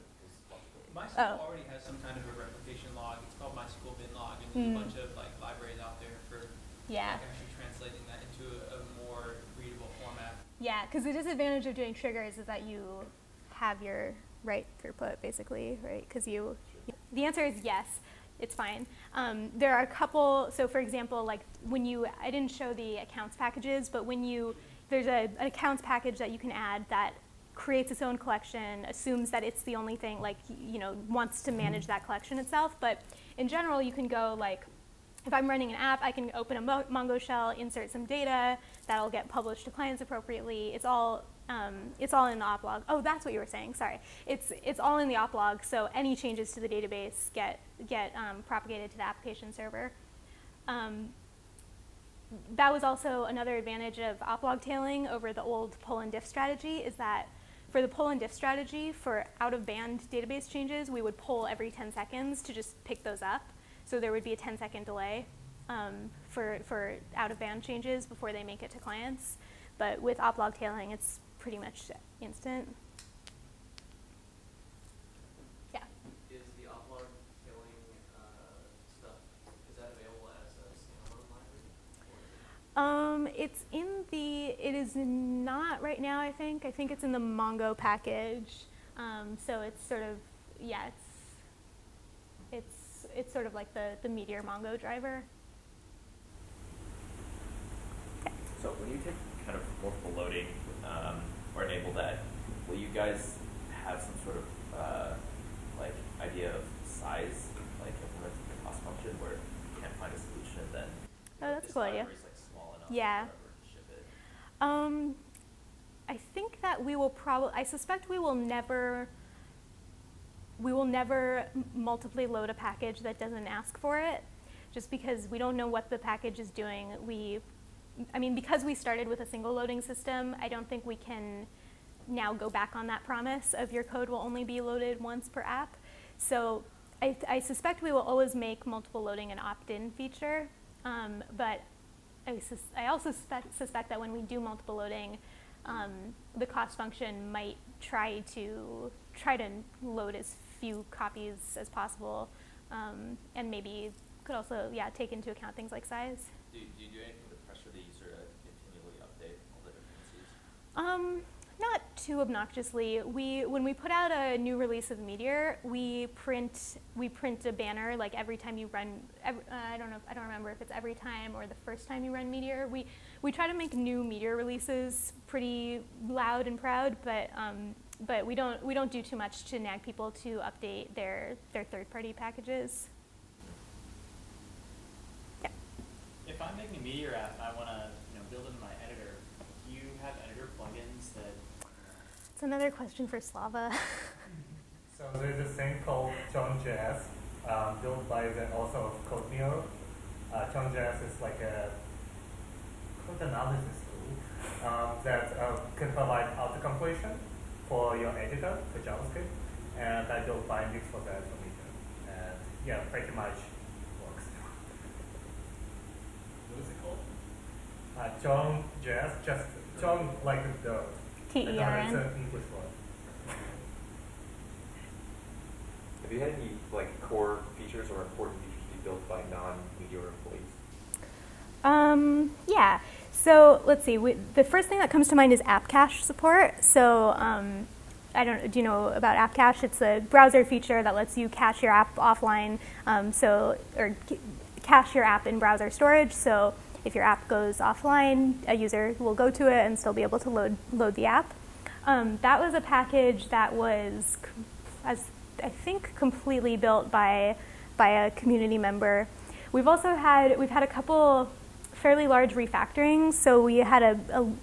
MySQL already has some kind of a replication log. It's called MySQL binlog, and there's a bunch of like libraries out there for like, actually translating that into a more readable format. Yeah, because the disadvantage of doing triggers is that you have your write throughput, basically, right? Because the answer is yes. It's fine. There are a couple, so for example, like when I didn't show the accounts packages, but there's an accounts package that you can add that creates its own collection, assumes that it's the only thing, like, wants to manage that collection itself. But in general, you can go like, if I'm running an app, I can open a Mongo shell, insert some data, that'll get published to clients appropriately. It's all in the Oplog. Oh, that's what you were saying, sorry. It's all in the Oplog, so any changes to the database get propagated to the application server. That was also another advantage of Oplog tailing over the old pull and diff strategy, is that for the pull and diff strategy, for out-of-band database changes, we would pull every 10 seconds to just pick those up. So there would be a 10-second delay for out-of-band changes before they make it to clients. But with Oplog tailing, it's pretty much instant. Yeah. Is the Oplog tailing stuff, is that available as a standalone library? It is not right now, I think. I think it's in the Mongo package. So it's sort of, yeah, it's sort of like the Meteor Mongo driver. So when you take kind of multiple loading or enable that, will you guys have some sort of like idea of size, like implementing the cost function where you can't find a solution, then that's a cool idea. Like small enough yeah. to ship it? I think that we will I suspect we will never multiply load a package that doesn't ask for it, just because we don't know what the package is doing. Because we started with a single loading system, I don't think we can now go back on that promise of your code will only be loaded once per app. So I suspect we will always make multiple loading an opt-in feature, but I also suspect that when we do multiple loading, the cost function might try to load as few copies as possible, and maybe could also take into account things like size. Do you do anything with press release or continually update all the dependencies? Not too obnoxiously. When we put out a new release of Meteor, we print a banner like every time you run. I don't remember if it's every time or the first time you run Meteor. We try to make new Meteor releases pretty loud and proud, but we don't do too much to nag people to update their third-party packages. Yeah. If I'm making a Meteor app and I want to build it in my editor, do you have editor plugins that? It's another question for Slava. So there's a thing called Chon.js, built by the author of CodeMeteor. Chon.js is like a code analysis tool. that can provide auto-completion for your editor for JavaScript, and I built bindings for that for Meetup. And yeah, pretty much works. What is it called? John JS, just John like the TERN. It's an English word. Have you had any like core features or important features to be built by non-Meteor employees? Yeah. So let's see. The first thing that comes to mind is app cache support. So I don't. Do you know about app cache? It's a browser feature that lets you cache your app offline. Or cache your app in browser storage. So if your app goes offline, a user will go to it and still be able to load the app. That was a package that was, as I think, completely built by a community member. We've had a couple fairly large refactorings. So we had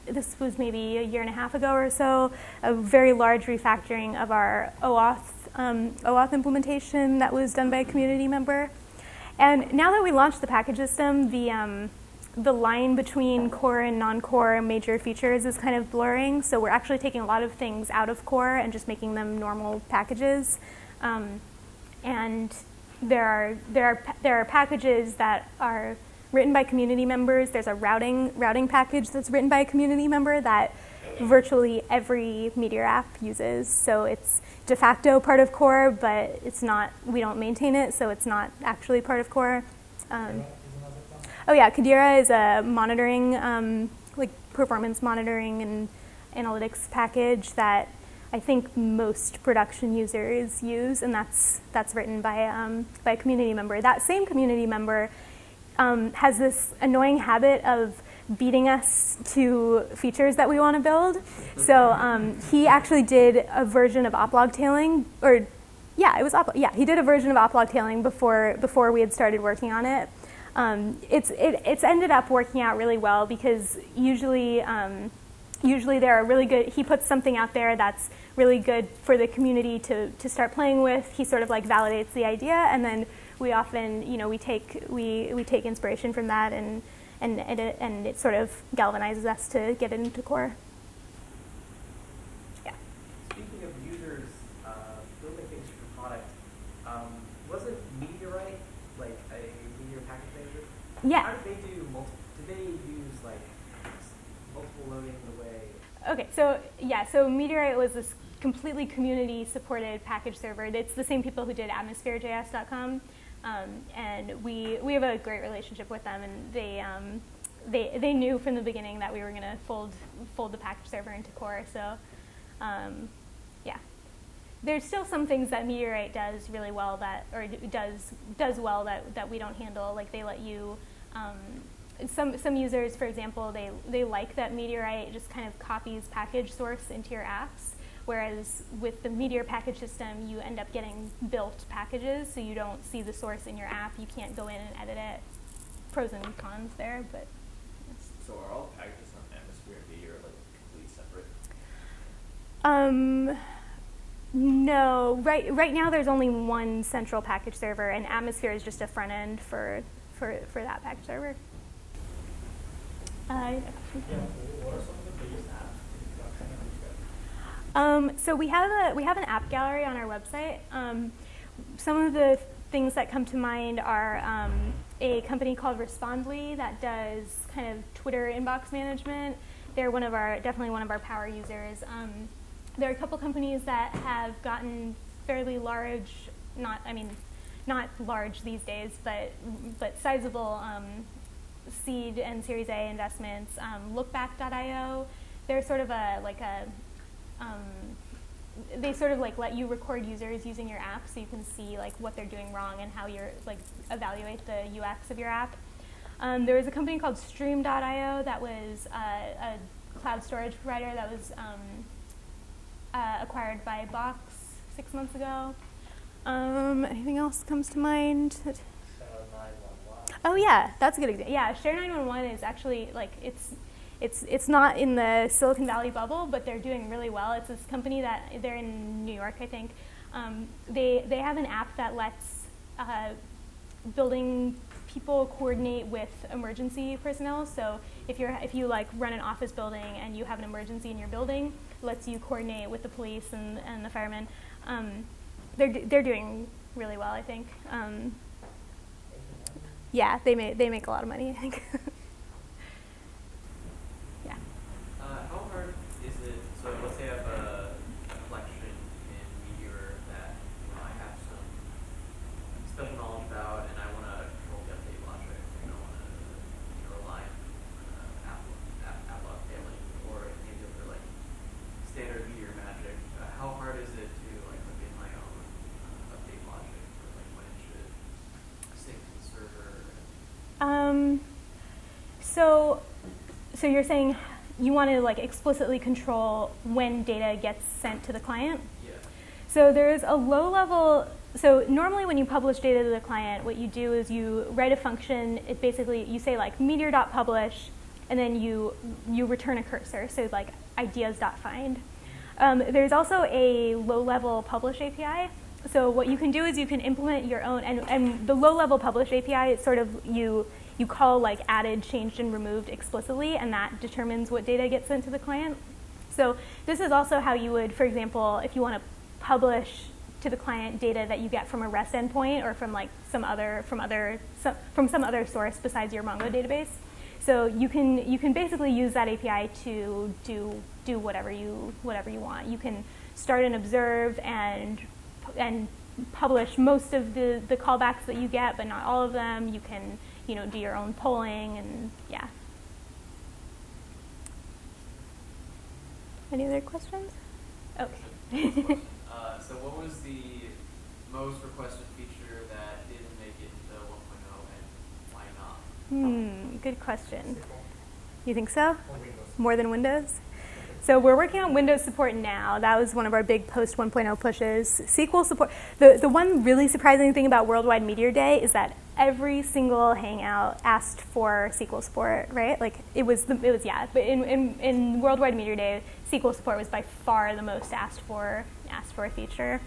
this was maybe a year and a half ago or so, a very large refactoring of our OAuth implementation that was done by a community member. And now that we launched the package system, the line between core and non-core major features is kind of blurring. So we're actually taking a lot of things out of core and just making them normal packages. And there are packages that are written by community members. There's a routing package that's written by a community member that virtually every Meteor app uses. So it's de facto part of core, but it's not. We don't maintain it, so it's not actually part of core. Oh yeah, Kadira is a monitoring, like performance monitoring and analytics package that I think most production users use, and that's written by a community member. That same community member has this annoying habit of beating us to features that we want to build. So he actually did a version of Oplog tailing, or yeah, it was he did a version of Oplog tailing before we had started working on it. It's ended up working out really well because usually there are really good. He puts something out there that's really good for the community to start playing with. He sort of like validates the idea, and then we often we take inspiration from that, and it sort of galvanizes us to get it into core. Yeah. Speaking of users building things for the product, wasn't Meteorite like a Meteor package manager? Yeah. How did they do did they use like multiple loading the way? Okay, so Meteorite was this completely community-supported package server. It's the same people who did atmospherejs.com, and we have a great relationship with them, and they knew from the beginning that we were going to fold the package server into core. So yeah, there's still some things that Meteorite does really well does well that we don't handle. Like they let you. Some users, for example, they like that Meteorite just kind of copies package source into your apps, whereas with the Meteor package system, you end up getting built packages, so you don't see the source in your app. You can't go in and edit it. Pros and cons there, but. Yes. So are all the packages on Atmosphere and Meteor like completely separate? No. Right now, there's only one central package server, and Atmosphere is just a front end for that package server. What are some of the biggest apps in production? So we have an app gallery on our website. Some of the things that come to mind are a company called Respondly that does kind of Twitter inbox management. They're definitely one of our power users. There are a couple companies that have gotten fairly large, not large these days, but sizable seed and Series A investments. Lookback.io, they're sort of they sort of like let you record users using your app, so you can see like what they're doing wrong and how you're like evaluate the UX of your app. There was a company called Stream.io that was a cloud storage provider that was acquired by Box 6 months ago. Anything else comes to mind? Oh yeah, that's a good example. Yeah, Share 911 is actually like it's not in the Silicon Valley bubble, but they're doing really well. It's this company that they're in New York, I think. They have an app that lets building people coordinate with emergency personnel. So if you like run an office building and you have an emergency in your building, it lets you coordinate with the police and the firemen. They're doing really well, I think. Yeah, they make a lot of money, I think. Yeah. How hard is it, so let's say I have a collection in Meteor that I have some special knowledge about, and I want to control the update logic, and I want to rely on Oplog failing, or maybe if they're like standard Meteor magic. How hard is it to like put in my own update logic for like when it should sync to the server? So you're saying you want to like explicitly control when data gets sent to the client? Yeah. So there's a low level, so normally when you publish data to the client, what you do is you write a function. It basically, you say like meteor.publish, and then you return a cursor, so like ideas.find. There's also a low-level publish API. So what you can do is you can implement your own, and the low-level publish API, it's sort of you call like added, changed, and removed explicitly, and that determines what data gets sent to the client. So this is also how you would, for example, if you want to publish to the client data that you get from a REST endpoint or from like some other source besides your Mongo database. So you can basically use that API to do whatever you want. You can start and observe and publish most of the callbacks that you get, but not all of them. You can do your own polling, and yeah. Any other questions? Okay. So what was the most requested feature that didn't make it into 1.0, and why not? Good question. You think so? More than Windows? So we're working on Windows support now. That was one of our big post 1.0 pushes. SQL support. The one really surprising thing about Worldwide Meteor Day is that every single Hangout asked for SQL support, right? Like it was yeah. But in Worldwide Meteor Day, SQL support was by far the most asked for feature.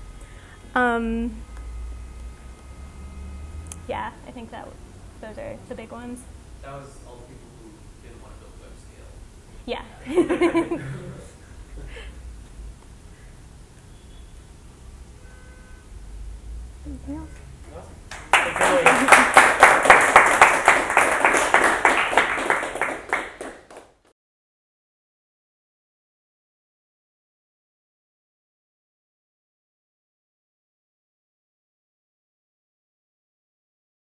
Yeah, I think those are the big ones. That was all the people who didn't want to build web scale. Yeah. Anything else? Awesome.